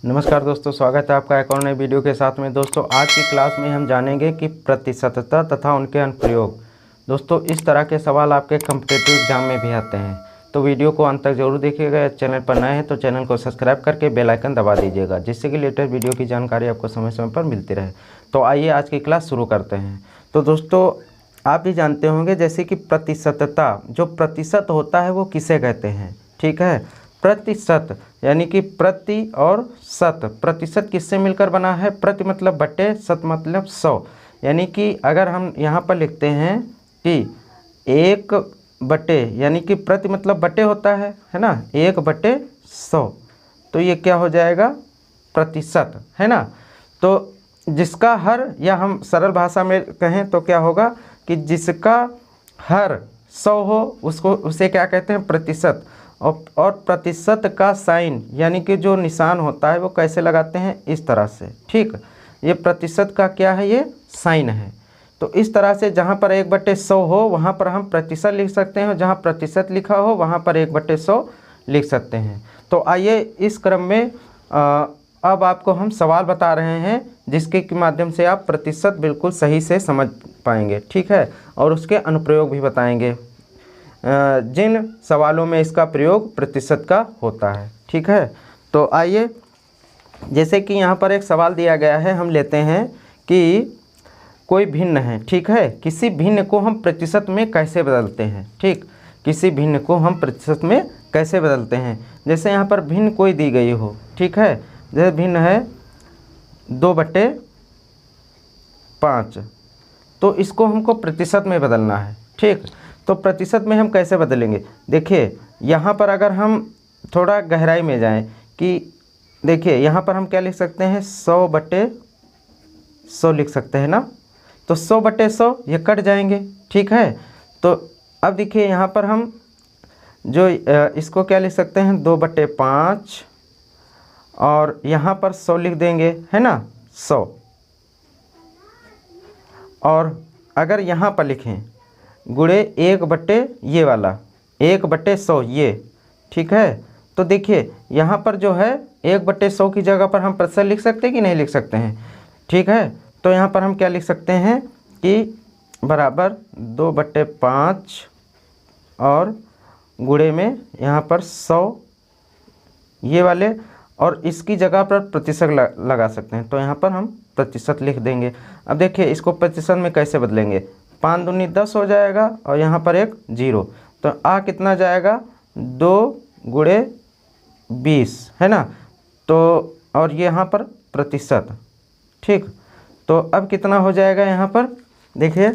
नमस्कार दोस्तों, स्वागत है आपका एक और नए वीडियो के साथ में। दोस्तों आज की क्लास में हम जानेंगे कि प्रतिशतता तथा उनके अनुप्रयोग। दोस्तों इस तरह के सवाल आपके कॉम्पिटिटिव एग्जाम में भी आते हैं, तो वीडियो को अंत तक जरूर देखिएगा। चैनल पर नए हैं तो चैनल को सब्सक्राइब करके बेल आइकन दबा दीजिएगा, जिससे कि लेटेस्ट वीडियो की जानकारी आपको समय समय पर मिलती रहे। तो आइए आज की क्लास शुरू करते हैं। तो दोस्तों आप भी जानते होंगे जैसे कि प्रतिशतता, जो प्रतिशत होता है वो किसे कहते हैं, ठीक है। प्रतिशत यानी कि प्रति और शत, प्रतिशत किससे मिलकर बना है? प्रति मतलब बटे, शत मतलब 100। यानी कि अगर हम यहाँ पर लिखते हैं कि 1 बटे, यानी कि प्रति मतलब बटे होता है ना, 1 बटे 100, तो ये क्या हो जाएगा? प्रतिशत, है ना। तो जिसका हर, या हम सरल भाषा में कहें तो क्या होगा कि जिसका हर 100 हो उसको, उसे क्या कहते हैं? प्रतिशत। और प्रतिशत का साइन यानी कि जो निशान होता है वो कैसे लगाते हैं? इस तरह से, ठीक। ये प्रतिशत का क्या है? ये साइन है। तो इस तरह से जहाँ पर 1/100 हो वहाँ पर हम प्रतिशत लिख सकते हैं, और जहाँ प्रतिशत लिखा हो वहाँ पर 1/100 लिख सकते हैं। तो आइए इस क्रम में अब आपको हम सवाल बता रहे हैं जिसके के माध्यम से आप प्रतिशत बिल्कुल सही से समझ पाएंगे, ठीक है। और उसके अनुप्रयोग भी बताएंगे, जिन सवालों में इसका प्रयोग प्रतिशत का होता है, ठीक है। तो आइए, जैसे कि यहाँ पर एक सवाल दिया गया है, हम लेते हैं कि कोई भिन्न है, ठीक है। किसी भिन्न को हम प्रतिशत में कैसे बदलते हैं, ठीक। किसी भिन्न को हम प्रतिशत में कैसे बदलते हैं? जैसे यहाँ पर भिन्न कोई दी गई हो, ठीक है। जैसे भिन्न है 2/5, तो इसको हमको प्रतिशत में बदलना है, ठीक। तो प्रतिशत में हम कैसे बदलेंगे? देखिए यहाँ पर अगर हम थोड़ा गहराई में जाएं कि देखिए यहाँ पर हम क्या लिख सकते हैं? 100/100 लिख सकते हैं ना। तो 100/100 ये कट जाएंगे, ठीक है। तो अब देखिए यहाँ पर हम जो इसको क्या लिख सकते हैं? 2/5, और यहाँ पर 100 लिख देंगे, है ना, 100। और अगर यहाँ पर लिखें गुणे 1/, ये वाला 1/100 ये, ठीक है। तो देखिए यहाँ पर जो है 1/100 की जगह पर हम प्रतिशत लिख सकते हैं कि नहीं लिख सकते हैं, ठीक है। तो यहाँ पर हम क्या लिख सकते हैं कि बराबर 2/5 और गुणे में यहाँ पर 100 ये वाले, और इसकी जगह पर प्रतिशत लगा सकते हैं। तो यहाँ पर हम प्रतिशत लिख देंगे। अब देखिए इसको प्रतिशत में कैसे बदलेंगे? 5 दूनी 10 हो जाएगा, और यहाँ पर एक 0, तो आ कितना जाएगा? 2 गुणे 20, है ना। तो और ये यहाँ पर प्रतिशत, ठीक। तो अब कितना हो जाएगा यहाँ पर? देखिए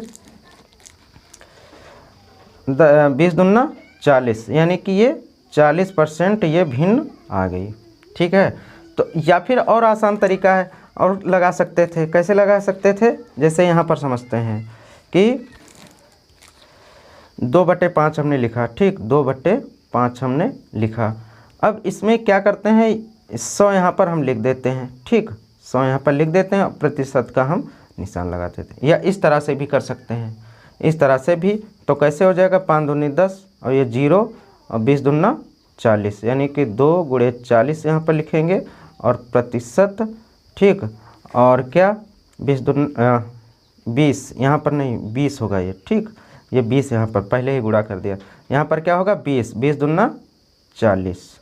20 दूना 40, यानी कि ये 40% ये भिन्न आ गई, ठीक है। तो या फिर और आसान तरीका है, और लगा सकते थे। कैसे लगा सकते थे? जैसे यहाँ पर समझते हैं कि 2/5 हमने लिखा, ठीक। 2/5 हमने लिखा। अब इसमें क्या करते हैं? 100 यहाँ पर हम लिख देते हैं, ठीक। 100 यहाँ पर लिख देते हैं, और प्रतिशत का हम निशान लगा देते हैं। या इस तरह से भी कर सकते हैं, इस तरह से भी। तो कैसे हो जाएगा? 5 दूनी 10, और ये 0, और 20 दूना 40, यानी कि 2 गुणे 40 यहाँ पर लिखेंगे, और प्रतिशत, ठीक। और क्या 20 यहाँ पर नहीं, 20 होगा ये, ठीक। ये 20 यहाँ पर पहले ही गुणा कर दिया। यहाँ पर क्या होगा? 20 दूना 40,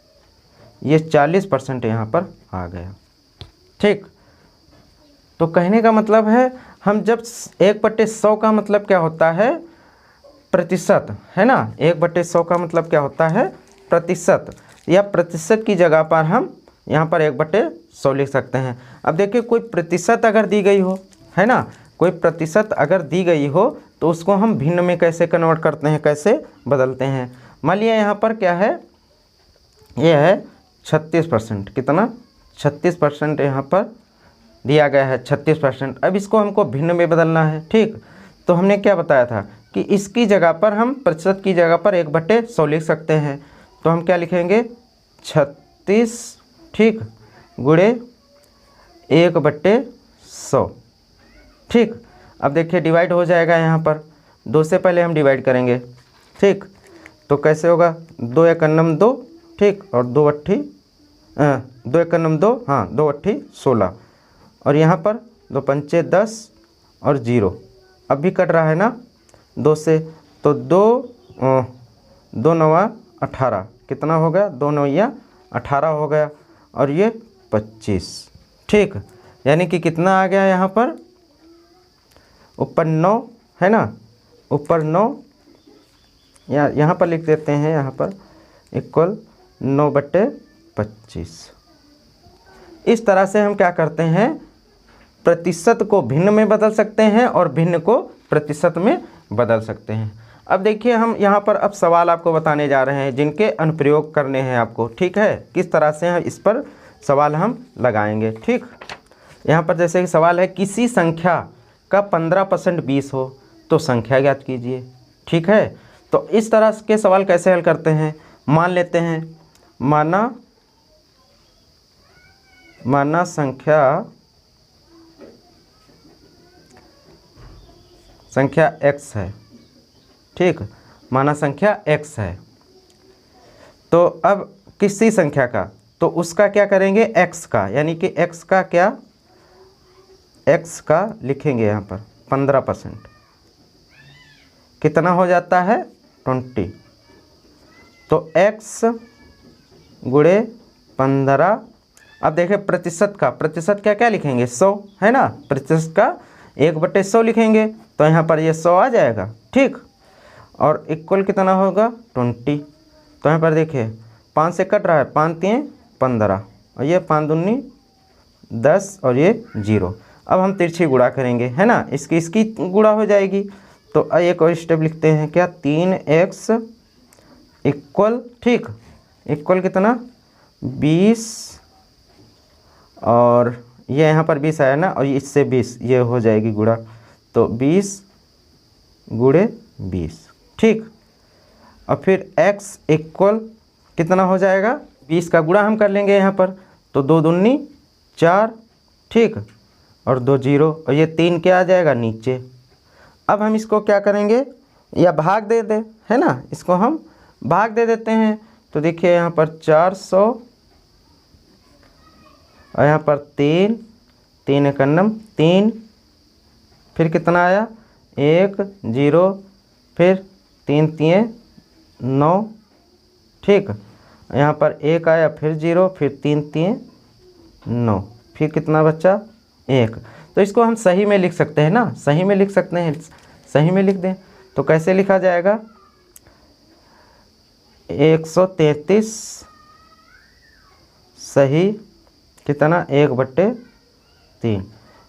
ये 40% यहाँ पर आ गया, ठीक। तो कहने का मतलब है, हम जब 1/100 का मतलब क्या होता है? प्रतिशत, है ना। 1/100 का मतलब क्या होता है? प्रतिशत। या प्रतिशत की जगह पर हम यहाँ पर 1/100 लिख सकते हैं। अब देखिए कोई प्रतिशत अगर दी गई हो, है ना, कोई प्रतिशत अगर दी गई हो तो उसको हम भिन्न में कैसे कन्वर्ट करते हैं, कैसे बदलते हैं? मान लिया यहाँ पर क्या है? ये है 36%। कितना? 36% यहाँ पर दिया गया है, 36%। अब इसको हमको भिन्न में बदलना है, ठीक। तो हमने क्या बताया था कि इसकी जगह पर हम प्रतिशत की जगह पर 1/100 लिख सकते हैं। तो हम क्या लिखेंगे? 36, ठीक, गुणे 1/100, ठीक। अब देखिए डिवाइड हो जाएगा, यहाँ पर 2 से पहले हम डिवाइड करेंगे, ठीक। तो कैसे होगा? 2 × 1 = 2, ठीक, और 2 × 8 2 एक नम 2, हाँ 2 अट्ठी 16, और यहाँ पर 2 पंचे 10 और 0, अब भी कट रहा है ना 2 से, तो 2 नवा 18, कितना हो गया 2 नवैया 18 हो गया, और ये 25। ठीक, यानी कि कितना आ गया यहाँ पर, ऊपर 9 है ना, ऊपर 9, या यहाँ पर लिख देते हैं, यहाँ पर इक्वल 9/25। इस तरह से हम क्या करते हैं, प्रतिशत को भिन्न में बदल सकते हैं और भिन्न को प्रतिशत में बदल सकते हैं। अब देखिए हम यहाँ पर अब सवाल आपको बताने जा रहे हैं जिनके अनुप्रयोग करने हैं आपको। ठीक है, किस तरह से हम इस पर सवाल हम लगाएंगे। ठीक, यहाँ पर जैसे कि सवाल है, किसी संख्या का 15% 20 हो तो संख्या ज्ञात कीजिए। ठीक है, तो इस तरह के सवाल कैसे हल करते हैं, मान लेते हैं माना संख्या x है। ठीक, माना संख्या x है, तो अब किसी संख्या का, तो उसका क्या करेंगे x का, यानी कि x का क्या, x का लिखेंगे यहाँ पर 15%, कितना हो जाता है 20, तो x गुणे 15। अब देखें प्रतिशत का, प्रतिशत क्या क्या लिखेंगे 100 है ना, प्रतिशत का 1/100 लिखेंगे, तो यहाँ पर ये 100 आ जाएगा। ठीक, और इक्वल कितना होगा 20, तो यहाँ पर देखिए 5 से कट रहा है, 5 3 15, और ये 5 दूनी 10 और ये 0। अब हम तिरछी गुणा करेंगे है ना, इसकी गुणा हो जाएगी, तो एक और स्टेप लिखते हैं क्या, 3x इक्वल, ठीक, इक्वल कितना 20, और ये यहाँ पर 20 आया ना, और इससे 20 ये हो जाएगी गुणा, तो 20 गुणे 20। ठीक, और फिर x इक्वल कितना हो जाएगा, 20 का गुणा हम कर लेंगे यहाँ पर, तो 2 दूनी 4, ठीक, और 2 0, और ये 3 क्या आ जाएगा नीचे। अब हम इसको क्या करेंगे, या भाग दे दे है ना, इसको हम भाग दे देते हैं, तो देखिए यहाँ पर 400, और यहाँ पर 3 3 एक 3, फिर कितना आया 1 0, फिर 3 3 9, ठीक, यहाँ पर 1 आया, फिर 0, फिर 3 3 9, फिर कितना बचा 1। तो इसको हम सही में लिख सकते हैं ना, सही में लिख सकते हैं, सही में लिख दें तो कैसे लिखा जाएगा, 133 सही कितना 1/3,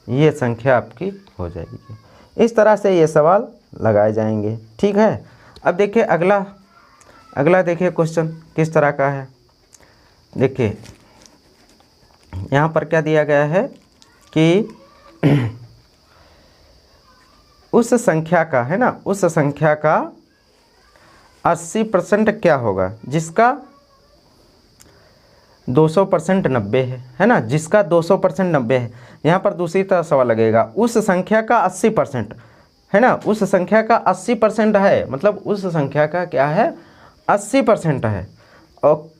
ये संख्या आपकी हो जाएगी। इस तरह से ये सवाल लगाए जाएंगे। ठीक है, अब देखिए अगला देखिए क्वेश्चन किस तरह का है। देखिए यहाँ पर क्या दिया गया है कि उस संख्या का है ना, उस संख्या का 80% क्या होगा जिसका 200% 90 है ना, जिसका 200% 90 है। यहाँ पर दूसरी तरह सवाल लगेगा, उस संख्या का 80% है ना, उस संख्या का 80% है, मतलब उस संख्या का क्या है 80% है, और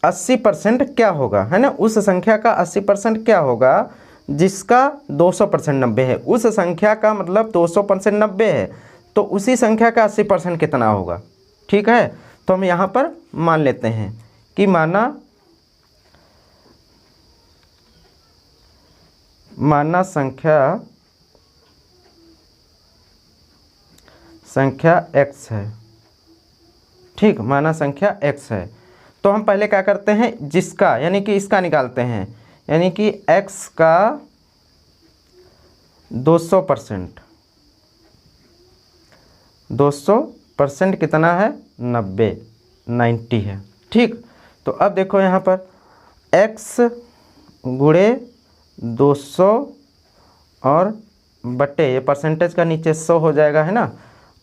80% क्या होगा है ना, उस संख्या का 80% क्या होगा जिसका 200% 90 है। उस संख्या का मतलब 200% 90 है, तो उसी संख्या का 80% कितना होगा। ठीक है, तो हम यहाँ पर मान लेते हैं कि माना संख्या x है। ठीक, माना संख्या x है, तो हम पहले क्या करते हैं, जिसका यानी कि इसका निकालते हैं, यानी कि x का 200% कितना है 90 है। ठीक, तो अब देखो यहाँ पर x गुणे 200 और बटे ये परसेंटेज का नीचे 100 हो जाएगा है ना,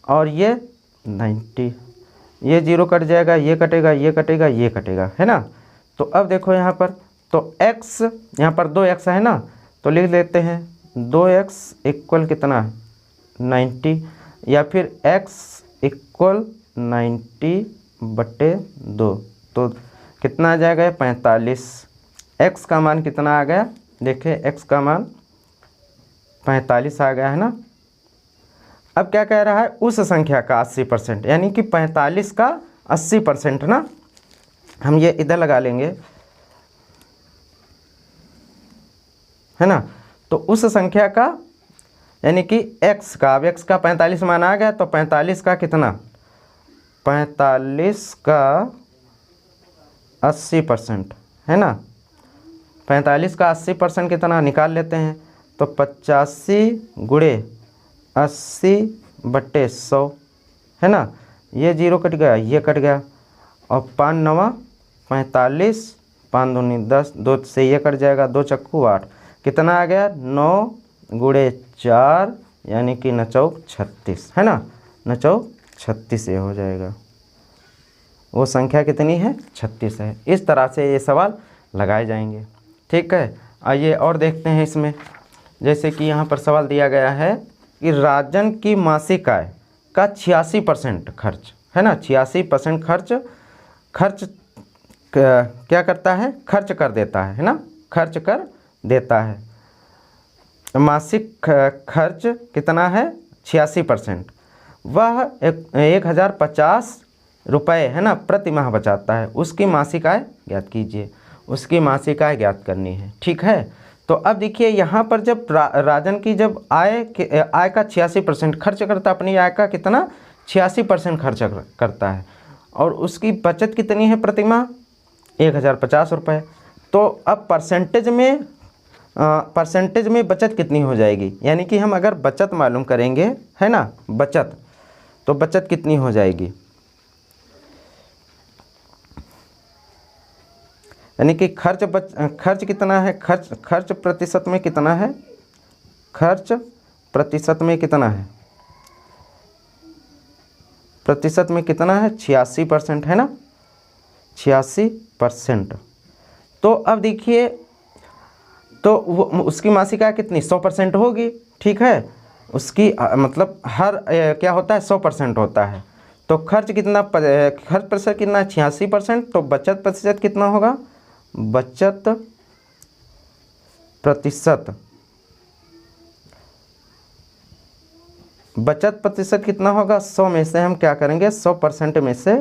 और ये 90, ये 0 कट जाएगा, ये कटेगा, ये कटेगा, ये कटेगा है ना। तो अब देखो यहाँ पर, तो x यहाँ पर 2x है ना, तो लिख लेते हैं 2x इक्वल कितना 90, या फिर x इक्वल 90/2, तो कितना आ जाएगा 45। x का मान कितना आ गया, देखिए x का मान 45 आ गया है ना। अब क्या कह रहा है, उस संख्या का 80%, यानी कि 45 का 80% ना, हम ये इधर लगा लेंगे, है ना। तो उस संख्या का यानी कि x का, अब x का 45 मान आ गया, तो 45 का कितना, 45 का 80%, है ना। 45 का 80% कितना निकाल लेते हैं, तो 85 गुणे 80/100, है ना। ये 0 कट गया, ये कट गया, और 5 9 45, 5 दूनी 10, 2 से ये कट जाएगा, 2 चक्कू 8, कितना आ गया, 9 गुणे 4 यानी कि 9 चौक 36, है ना। 9 चौक 36 ये हो जाएगा। वो संख्या कितनी है, 36 है। इस तरह से ये सवाल लगाए जाएंगे, ठीक है। आइए और देखते हैं इसमें, जैसे कि यहाँ पर सवाल दिया गया है कि राजन की मासिक आय का 86% खर्च, है ना, 86% खर्च क्या करता है, खर्च कर देता है ना, खर्च कर देता है। मासिक खर्च कितना है, 86%। वह 1050 रुपये, है ना, प्रति माह बचाता है। उसकी मासिक आय ज्ञात कीजिए, उसकी मासिक आय ज्ञात करनी है, ठीक है। तो अब देखिए यहाँ पर जब राजन की जब आय का 86% खर्च करता, अपनी आय का कितना, 86% खर्च करता है, और उसकी बचत कितनी है प्रति माह, 1050 रुपये। तो अब परसेंटेज में बचत कितनी हो जाएगी, यानी कि हम अगर बचत मालूम करेंगे, है ना, बचत, तो बचत कितनी हो जाएगी, यानी कि खर्च कितना है, खर्च प्रतिशत में कितना है, खर्च प्रतिशत में कितना है, प्रतिशत में कितना है, 86%, है ना, 86%। तो अब देखिए, तो उसकी मासिक आय कितनी, 100% होगी, ठीक है। उसकी मतलब हर क्या होता है, 100% होता है। तो खर्च प्रतिशत कितना, 86%। तो बचत प्रतिशत कितना होगा, बचत प्रतिशत कितना होगा, 100 में से हम क्या करेंगे, 100% में से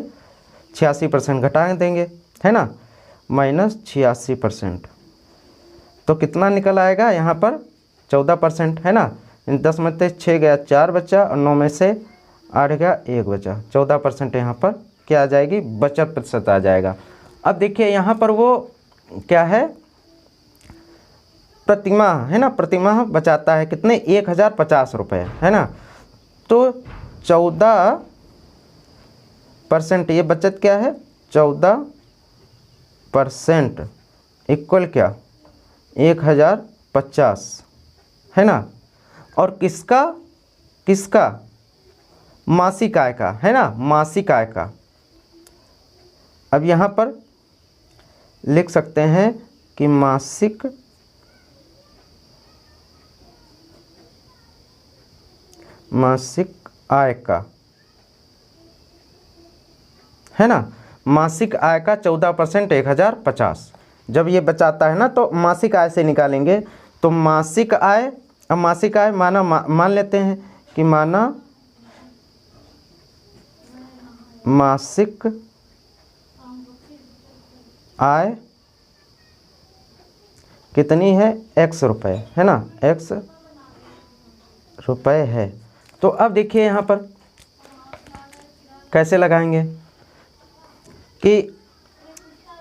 86% घटा देंगे, है ना, माइनस 86%। तो कितना निकल आएगा यहाँ पर, 14%, है ना। 10 में से 6 गया, 4 बचा, और 9 में से 8 गया, 1 बचा, 14% यहाँ पर क्या आ जाएगी, बचत प्रतिशत आ जाएगा। अब देखिए यहाँ पर वो क्या है, प्रतिमाह, है ना, प्रतिमाह बचाता है कितने, 1050 रुपये, है ना। तो 14% ये बचत क्या है, 14% इक्वल क्या, 1050, है ना। और किसका मासिक आय का, है ना, मासिक आय का। अब यहाँ पर लिख सकते हैं कि मासिक आय का, है ना, मासिक आय का 14% 1050 जब ये बचाता है ना, तो मासिक आय से निकालेंगे। तो मासिक आय, अब मासिक आय मान लेते हैं कि मासिक आय कितनी है, x रुपये, है ना, x रुपये है। तो अब देखिए यहाँ पर कैसे लगाएंगे कि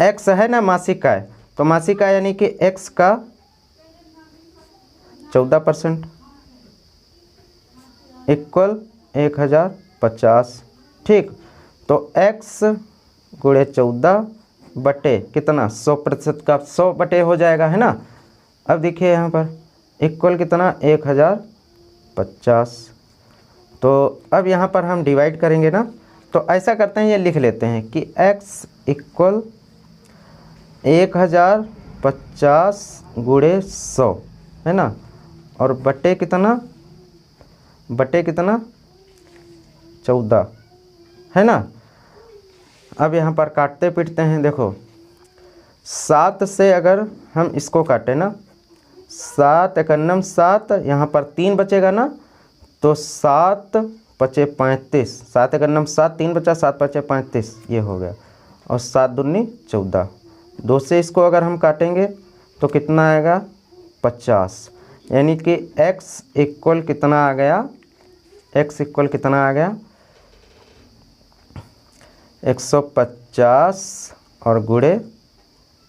x है ना मासिक आय, तो मासिक आय यानी कि x का 14% इक्वल 1050, ठीक। तो x गुणे 14 बटे कितना, 100% का 100 बटे हो जाएगा, है ना। अब देखिए यहाँ पर इक्वल कितना, 1050। तो अब यहाँ पर हम डिवाइड करेंगे ना, तो ऐसा करते हैं, ये लिख लेते हैं कि x इक्वल 1050 गुणे 100, है ना, और बटे कितना 14, है ना। अब यहाँ पर काटते पीटते हैं, देखो 7 से अगर हम इसको काटें ना, 7 एकन्नम 7, यहाँ पर 3 बचेगा ना, तो 7 पचे 35, 7 एकन्नम 7, 3 बचा, 7 पचे 35, ये हो गया। और 7 दूनी 14, 2 से इसको अगर हम काटेंगे तो कितना आएगा 50, यानी कि x इक्वल कितना आ गया, x इक्वल कितना आ गया 150 और गुणे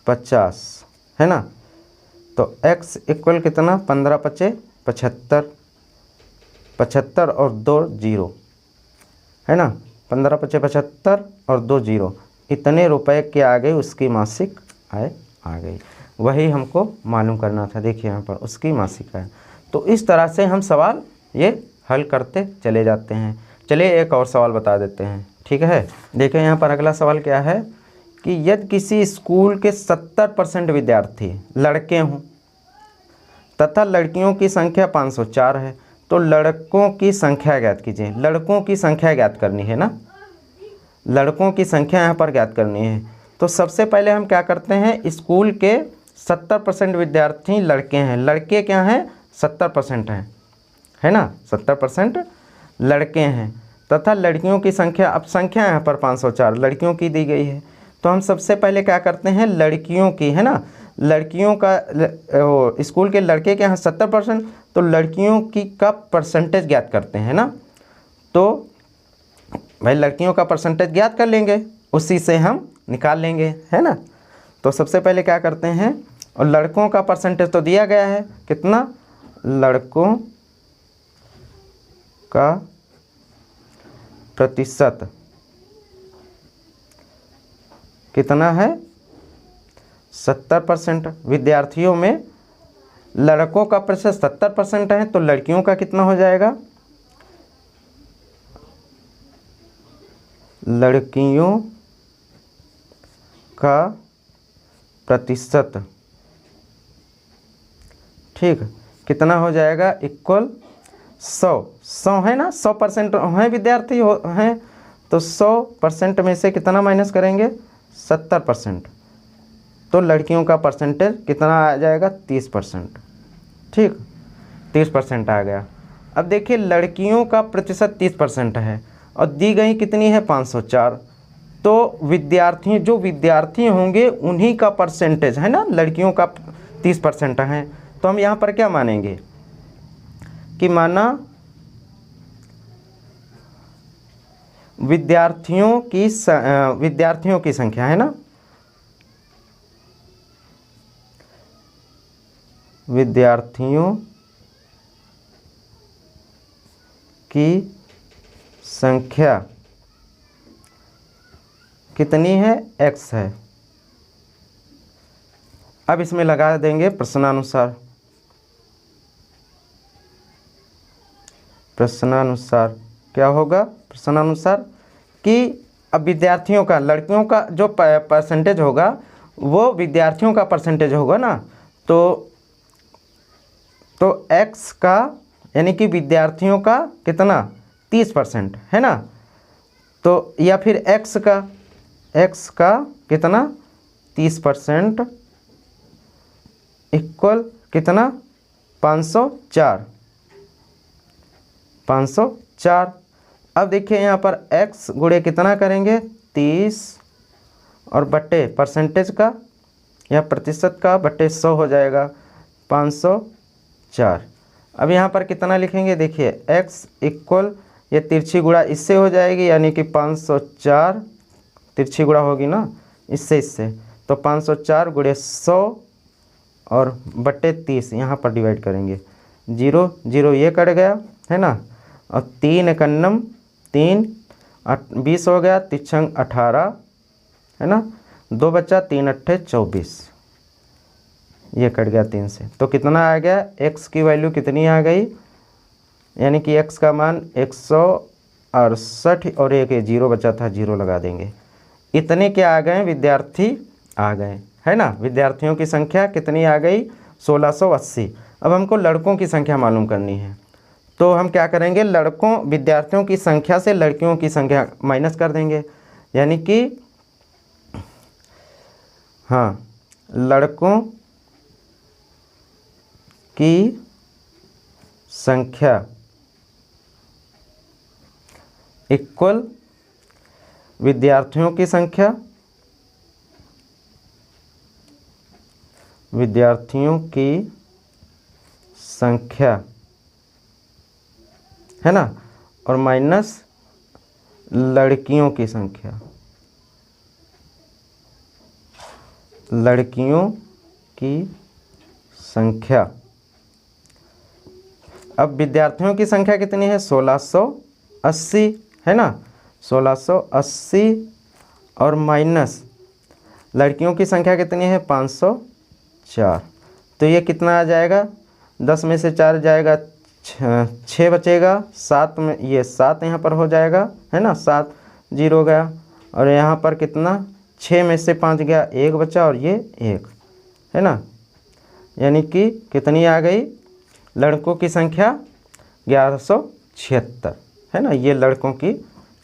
50 है ना। तो x इक्वल कितना 15 पचे 75, 75 और 2 0 है ना, 15 पचे 75 और 2 0, इतने रुपए के आ गए उसकी मासिक आय आ गई। वही हमको मालूम करना था। देखिए यहाँ पर उसकी मासिक आय। तो इस तरह से हम सवाल ये हल करते चले जाते हैं। चलिए एक और सवाल बता देते हैं, ठीक है। देखिए यहाँ पर अगला सवाल क्या है कि यदि किसी स्कूल के 70% विद्यार्थी लड़के हों तथा लड़कियों की संख्या 504 है, तो लड़कों की संख्या ज्ञात कीजिए। लड़कों की संख्या ज्ञात करनी है ना, लड़कों की संख्या यहाँ पर ज्ञात करनी है। तो सबसे पहले हम क्या करते हैं, स्कूल के 70% विद्यार्थी लड़के हैं। लड़के क्या हैं 70% हैं, है ना, 70% लड़के हैं तथा लड़कियों की संख्या, अब संख्या यहाँ पर 504 लड़कियों की दी गई है। तो हम सबसे पहले क्या करते हैं, लड़कियों की, है ना, लड़कियों का स्कूल के लड़के के यहाँ 70%, तो लड़कियों की का परसेंटेज ज्ञात करते हैं ना। तो भाई लड़कियों का परसेंटेज ज्ञात कर लेंगे, उसी से हम निकाल लेंगे, है ना। तो सबसे पहले क्या करते हैं, और लड़कों का परसेंटेज तो दिया गया है कितना, लड़कों का प्रतिशत कितना है 70%। विद्यार्थियों में लड़कों का प्रतिशत 70% है, तो लड़कियों का कितना हो जाएगा, लड़कियों का प्रतिशत, ठीक, कितना हो जाएगा इक्वल 100 है ना, 100% हैं विद्यार्थी हैं, तो 100% में से कितना माइनस करेंगे 70%, तो लड़कियों का परसेंटेज कितना आ जाएगा 30%, ठीक, 30% आ गया। अब देखिए लड़कियों का प्रतिशत 30% है और दी गई कितनी है 504, तो विद्यार्थी जो विद्यार्थी होंगे उन्हीं का परसेंटेज है ना, लड़कियों का 30% है। तो हम यहाँ पर क्या मानेंगे कि माना विद्यार्थियों की संख्या है ना, विद्यार्थियों की संख्या कितनी है x है। अब इसमें लगा देंगे प्रश्नानुसार, प्रश्नानुसार क्या होगा, प्रश्नानुसार कि अब विद्यार्थियों का, लड़कियों का जो परसेंटेज होगा वो विद्यार्थियों का परसेंटेज होगा ना, तो x का यानी कि विद्यार्थियों का कितना 30% है ना, तो या फिर x का कितना 30% इक्वल कितना 504। अब देखिए यहाँ पर x गुणे कितना करेंगे 30 और बट्टे परसेंटेज का या प्रतिशत का बट्टे 100 हो जाएगा 504। अब यहाँ पर कितना लिखेंगे, देखिए x इक्वल ये तिरछी गुणा इससे हो जाएगी, यानी कि 504 तिरछी गुणा होगी ना इससे, तो 504 गुणे 100 और बट्टे 30 यहाँ पर डिवाइड करेंगे, 0 0 ये कट गया है ना, और 3 एकन्नम 3 20 हो गया, 3 18 है ना, 2 बचा, 3 अट्ठे 24, ये कट गया 3 से, तो कितना आ गया x की वैल्यू कितनी आ गई, यानी कि x का मान 168 और एक 0 बचा था 0 लगा देंगे। इतने क्या आ गए विद्यार्थी आ गए, है ना, विद्यार्थियों की संख्या कितनी आ गई 1680। अब हमको लड़कों की संख्या मालूम करनी है, तो हम क्या करेंगे, विद्यार्थियों की संख्या से लड़कियों की संख्या माइनस कर देंगे, यानी कि हाँ लड़कों की संख्या इक्वल विद्यार्थियों की संख्या, विद्यार्थियों की संख्या है ना, और माइनस लड़कियों की संख्या, लड़कियों की संख्या। अब विद्यार्थियों की संख्या कितनी है? 1680 है ना, 1680 और माइनस लड़कियों की संख्या कितनी है? 504। तो ये कितना आ जाएगा? 10 में से 4 जाएगा, 6 बचेगा, 7 में ये 7 यहाँ पर हो जाएगा है ना, 7 0 गया, और यहाँ पर कितना? 6 में से 5 गया, 1 बचा, और ये 1 है ना, यानी कि कितनी आ गई? लड़कों की संख्या 1176 है ना, ये लड़कों की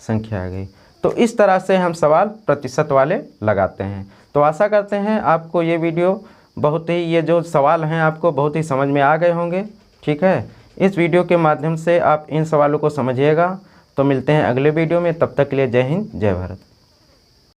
संख्या आ गई। तो इस तरह से हम सवाल प्रतिशत वाले लगाते हैं। तो आशा करते हैं आपको ये वीडियो बहुत ही, ये जो सवाल हैं आपको बहुत ही समझ में आ गए होंगे। ठीक है, इस वीडियो के माध्यम से आप इन सवालों को समझिएगा। तो मिलते हैं अगले वीडियो में, तब तक के लिए जय हिंद जय भारत।